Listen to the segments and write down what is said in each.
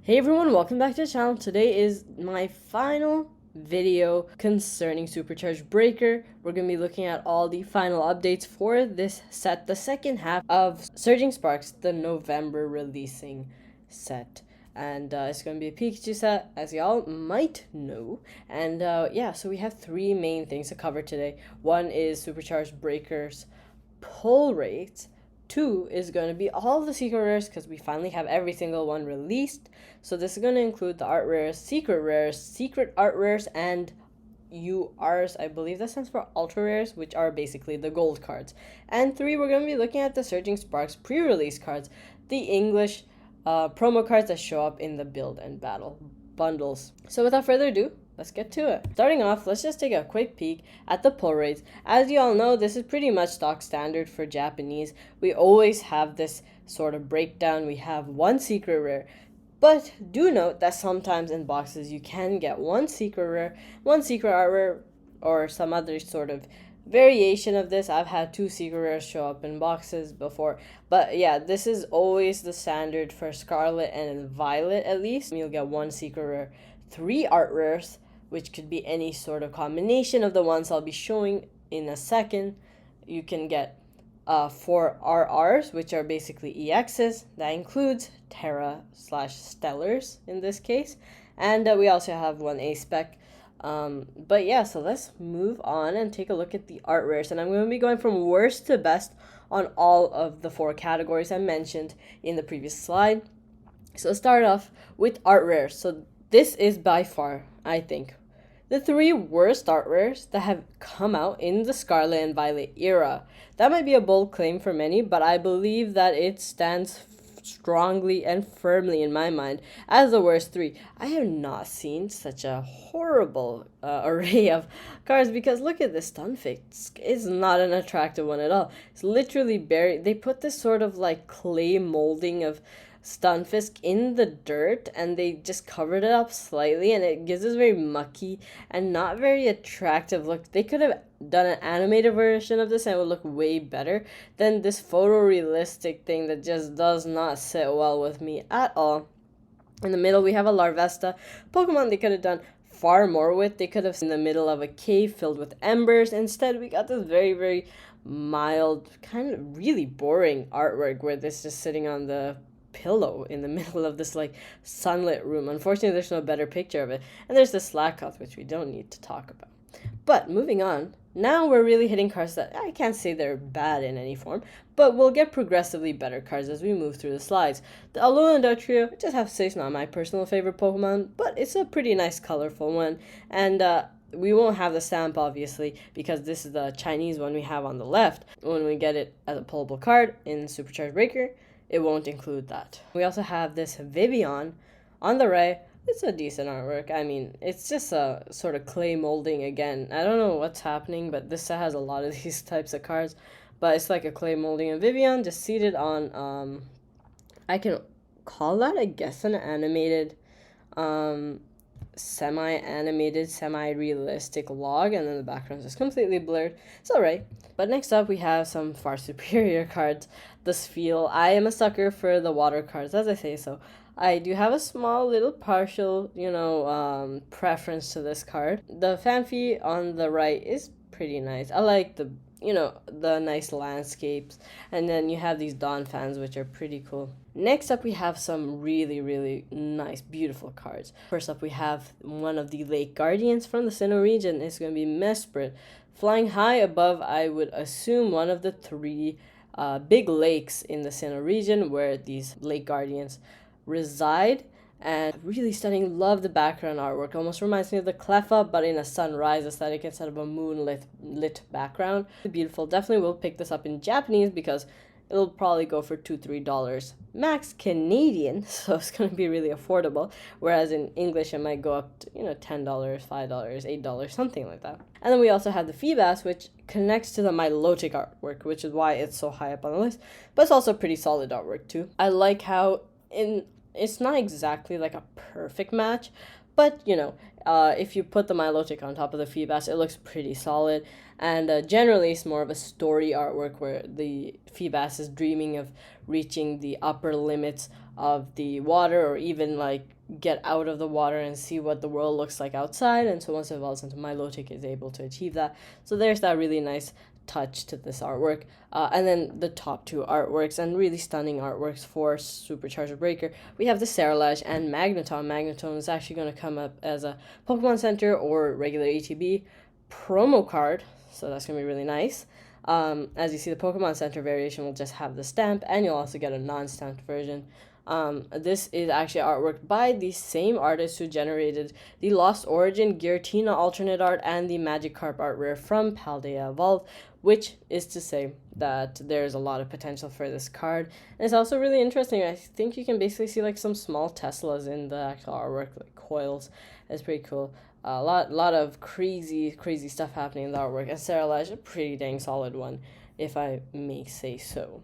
Hey everyone, welcome back to the channel. Today is my final video concerning Supercharged Breaker. We're going to be looking at all the final updates for this set, the second half of Surging Sparks, the November releasing set. And it's going to be a Pikachu set, as y'all might know. And yeah, so we have three main things to cover today. One is Supercharged Breaker's pull rates. Two is going to be all the secret rares because we finally have every single one released. So this is going to include the art rares, secret art rares, and URs. I believe that stands for ultra rares, which are basically the gold cards. And three, we're going to be looking at the Surging Sparks pre-release cards, the English promo cards that show up in the build and battle bundles. So without further ado, let's get to it. Starting off, let's just take a quick peek at the pull rates. As you all know, this is pretty much stock standard for Japanese. We always have this sort of breakdown. We have one secret rare. But do note that sometimes in boxes you can get one secret rare, one secret art rare, or some other sort of variation of this. I've had two secret rares show up in boxes before, but yeah, this is always the standard for Scarlet and Violet. At least you'll get one secret rare, three art rares, which could be any sort of combination of the ones I'll be showing in a second. You can get four RRs, which are basically EXs. That includes Terra/Stellars in this case, and we also have one A spec. But yeah, so let's move on and take a look at the art rares, and I'm going to be going from worst to best on all of the four categories I mentioned in the previous slide. So let's start off with art rares. So this is by far, I think, the three worst art rares that have come out in the Scarlet and Violet era. That might be a bold claim for many, but I believe that it stands strongly and firmly in my mind as the worst three. I have not seen such a horrible array of cards, because look at this Stunfisk. It's not an attractive one at all. It's literally buried. They put this sort of like clay molding of Stunfisk in the dirt, and they just covered it up slightly, and it gives this very mucky and not very attractive look. They could have done an animated version of this and it would look way better than this photorealistic thing that just does not sit well with me at all. In the middle, we have a Larvesta Pokemon they could have done far more with. They could have in the middle of a cave filled with embers. Instead, we got this very, very mild, kind of really boring artwork where this is just sitting on the pillow in the middle of this like sunlit room. Unfortunately, there's no better picture of it. And there's the Slakoth, which we don't need to talk about. But moving on, now we're really hitting cards that I can't say they're bad in any form, but we'll get progressively better cards as we move through the slides. The Alolan Trio, I just have to say it's not my personal favorite Pokemon, but it's a pretty nice colorful one. And we won't have the stamp, obviously, because this is the Chinese one we have on the left. When we get it as a pullable card in Supercharged Breaker, it won't include that. We also have this Vivian on the right. It's a decent artwork. I mean, it's just a sort of clay molding again. I don't know what's happening, but this set has a lot of these types of cards. But it's like a clay molding of Vivian just seated on, I can call that, I guess, an animated, semi-animated, semi-realistic log, and then the background is completely blurred. It's alright. But next up, we have some far superior cards. The Spheal. I am a sucker for the water cards, as I say so. I do have a small little partial, preference to this card. The Fanfi on the right is pretty nice. I like the nice landscapes. And then you have these Dawn fans, which are pretty cool. Next up, we have some really, really nice, beautiful cards. First up, we have one of the Lake Guardians from the Sinnoh region. It's going to be Mesprit. Flying high above, I would assume, one of the three big lakes in the Sinnoh region where these Lake Guardians reside. And really stunning. Love the background artwork. Almost reminds me of the Cleffa, but in a sunrise aesthetic instead of a moonlit background. Beautiful. Definitely will pick this up in Japanese because it'll probably go for $2-3 max Canadian, so it's going to be really affordable. Whereas in English, it might go up to, $10, $5, $8, something like that. And then we also have the Feebas, which connects to the Milotic artwork, which is why it's so high up on the list. But it's also pretty solid artwork too. I like how it's not exactly like a perfect match, but if you put the Milotic on top of the Feebas, it looks pretty solid. And generally, it's more of a story artwork where the Feebas is dreaming of reaching the upper limits of the water, or even like get out of the water and see what the world looks like outside. And so once it evolves into Milotic, is able to achieve that. So there's that really nice touch to this artwork. And then the top two artworks, and really stunning artworks for Supercharged Breaker. We have the Cerulege and Magneton. Magneton is actually going to come up as a Pokemon Center or regular ETB promo card, so that's going to be really nice. As you see, the Pokemon Center variation will just have the stamp, and you'll also get a non-stamped version. This is actually artwork by the same artist who generated the Lost Origin Giratina alternate art and the Magikarp art rare from Paldea Evolved, which is to say that there's a lot of potential for this card. And it's also really interesting. I think you can basically see like some small Teslas in the actual artwork, like coils. It's pretty cool. A lot of crazy stuff happening in the artwork. And Cerulege, a pretty dang solid one, if I may say so.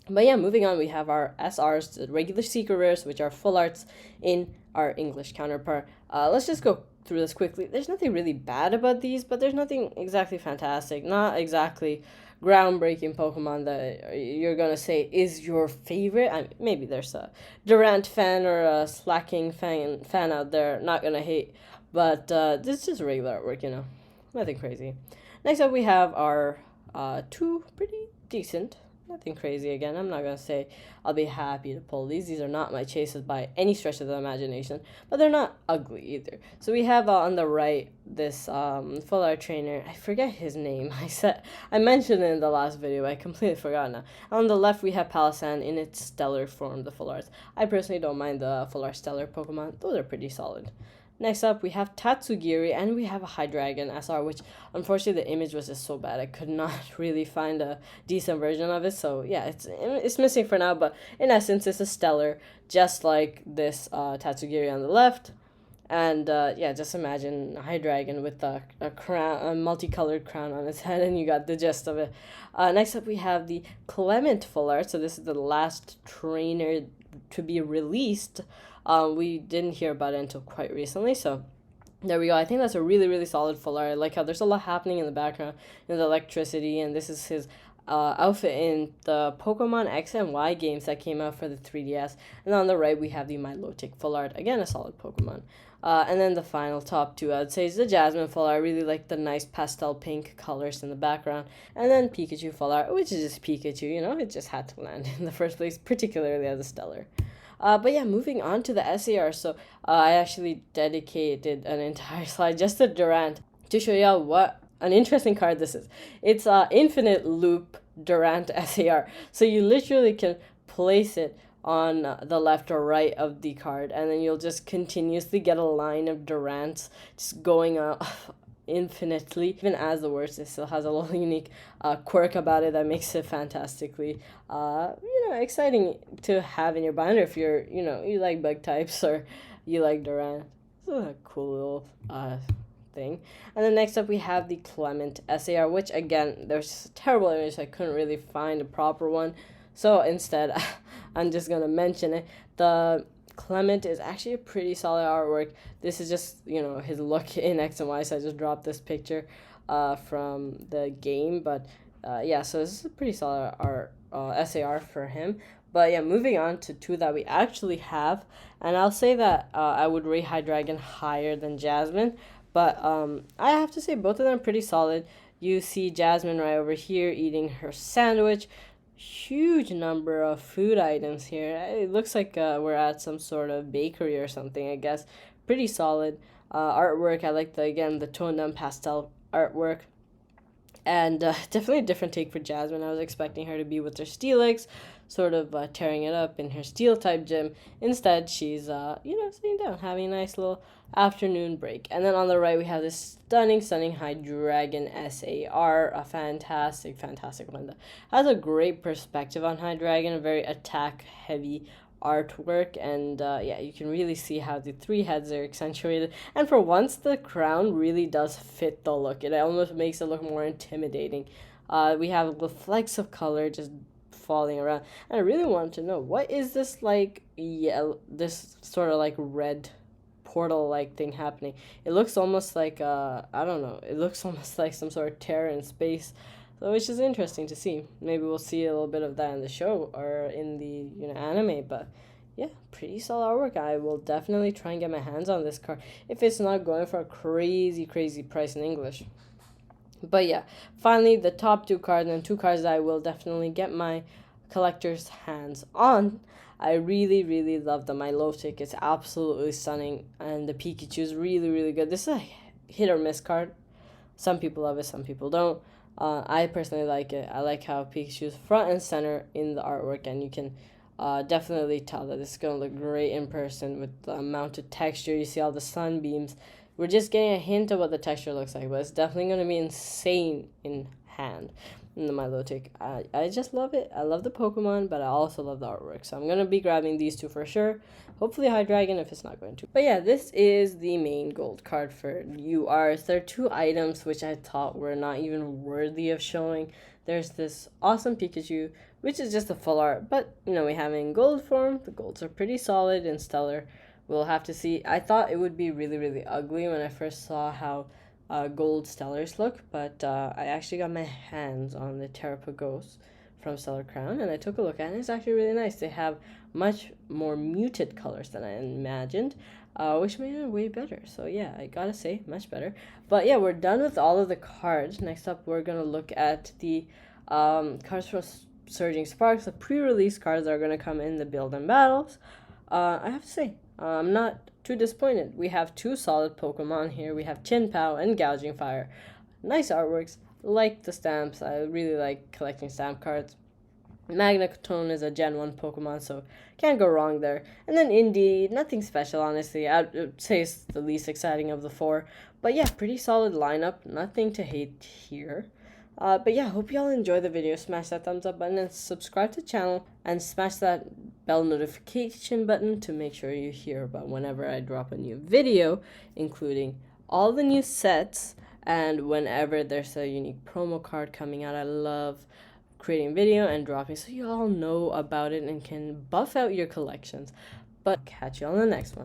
But yeah, moving on, we have our SRs, the regular secret rares, which are full arts in our English counterpart. Let's just go through this quickly. There's nothing really bad about these, but there's nothing exactly fantastic. Not exactly groundbreaking Pokemon that you're going to say is your favorite. I mean, maybe there's a Durant fan or a Slacking fan out there not going to hate. But this is just regular artwork, you know. Nothing crazy. Next up, we have our two pretty decent. Nothing crazy again. I'm not going to say I'll be happy to pull these. These are not my chases by any stretch of the imagination, but they're not ugly either. So we have on the right this full art trainer. I forget his name. I mentioned it in the last video. I completely forgot now. On the left, we have Palossand in its stellar form, the full arts. I personally don't mind the full art stellar Pokemon. Those are pretty solid. Next up, we have Tatsugiri, and we have a Hydreigon SR, which unfortunately the image was just so bad. I could not really find a decent version of it. So yeah, it's missing for now, but in essence, it's a stellar, just like this Tatsugiri on the left. And yeah, just imagine a Hydreigon with a crown, a multicolored crown on its head, and you got the gist of it. Next up, we have the Clement full art. So this is the last trainer to be released. We didn't hear about it until quite recently, so there we go. I think that's a really solid full art. I like how there's a lot happening in the background, the electricity, and this is his outfit in the Pokemon X and Y games that came out for the 3DS. And on the right, we have the Milotic full art. Again, a solid Pokemon. And then the final top two, I'd say, is the Jasmine full art. I really like the nice pastel pink colors in the background. And then Pikachu full art, which is just Pikachu, you know, it just had to land in the first place, particularly as a stellar. But yeah, moving on to the SAR. So I actually dedicated an entire slide just to Durant to show y'all what an interesting card this is. It's infinite loop Durant SAR. So you literally can place it on the left or right of the card, and then you'll just continuously get a line of Durants just going infinitely. Even as the worst, it still has a little unique quirk about it that makes it fantastically exciting to have in your binder if you like bug types or you like Durant. It's a cool little thing. And then next up we have the Clement SAR, which again, there's a terrible image, so I couldn't really find a proper one, so instead I'm just gonna mention it. The Clement is actually a pretty solid artwork. This is just, his look in X and Y, so I just dropped this picture from the game. But yeah, so this is a pretty solid art SAR for him. But yeah, moving on to two that we actually have. And I'll say that I would rate Hydreigon higher than Jasmine. But I have to say both of them are pretty solid. You see Jasmine right over here eating her sandwich. Huge number of food items here. It looks like we're at some sort of bakery or something, I guess. Pretty solid artwork. I like the toned down pastel artwork. And definitely a different take for Jasmine. I was expecting her to be with her Steelix, sort of tearing it up in her steel type gym. Instead, she's sitting down, having a nice little afternoon break. And then on the right, we have this stunning Hydreigon SAR, a fantastic one that has a great perspective on Hydreigon, a very attack heavy artwork, and you can really see how the three heads are accentuated, and for once the crown really does fit the look. It almost makes it look more intimidating. We have the flecks of color just falling around, and I really wanted to know, what is this this sort of like red portal like thing happening? It looks almost like it looks almost like some sort of terror in space. So, which is interesting to see. Maybe we'll see a little bit of that in the show or in the anime. But yeah, pretty solid artwork. I will definitely try and get my hands on this card if it's not going for a crazy, crazy price in English. But yeah, finally the top two cards, and two cards that I will definitely get my collector's hands on. I really, really love the Milotic. It's absolutely stunning, and the Pikachu is really, really good. This is a hit or miss card. Some people love it, some people don't. I personally like it. I like how Pikachu is front and center in the artwork, and you can definitely tell that this is going to look great in person with the amount of texture. You see all the sunbeams. We're just getting a hint of what the texture looks like, but it's definitely going to be insane in hand in the Milotic. I just love it. I love the Pokemon, but I also love the artwork. So I'm going to be grabbing these two for sure. Hopefully Hydreigon if it's not going to. But yeah, this is the main gold card for URs. There are two items which I thought were not even worthy of showing. There's this awesome Pikachu, which is just a full art, but you know, we have it in gold form. The golds are pretty solid and stellar. We'll have to see. I thought it would be really, really ugly when I first saw how gold stellars look, but I actually got my hands on the Terrapagos from Stellar Crown, and I took a look at it. It's actually really nice. They have much more muted colors than I imagined, which made it way better. So yeah, I gotta say, much better. But yeah, we're done with all of the cards. Next up, we're gonna look at the cards from Surging Sparks, the pre-release cards that are gonna come in the build and battles. I have to say, I'm not too disappointed. We have two solid Pokemon here. We have Chinpow and Gouging Fire. Nice artworks. Like the stamps. I really like collecting stamp cards. Magneton is a Gen 1 Pokemon, so can't go wrong there. And then Indeed, nothing special, honestly. I'd say it's the least exciting of the four. But yeah, pretty solid lineup. Nothing to hate here. But yeah, hope y'all enjoy the video. Smash that thumbs up button and subscribe to the channel, and smash that bell notification button to make sure you hear about whenever I drop a new video, including all the new sets and whenever there's a unique promo card coming out. I love creating video and dropping so you all know about it and can buff out your collections. But catch you on the next one.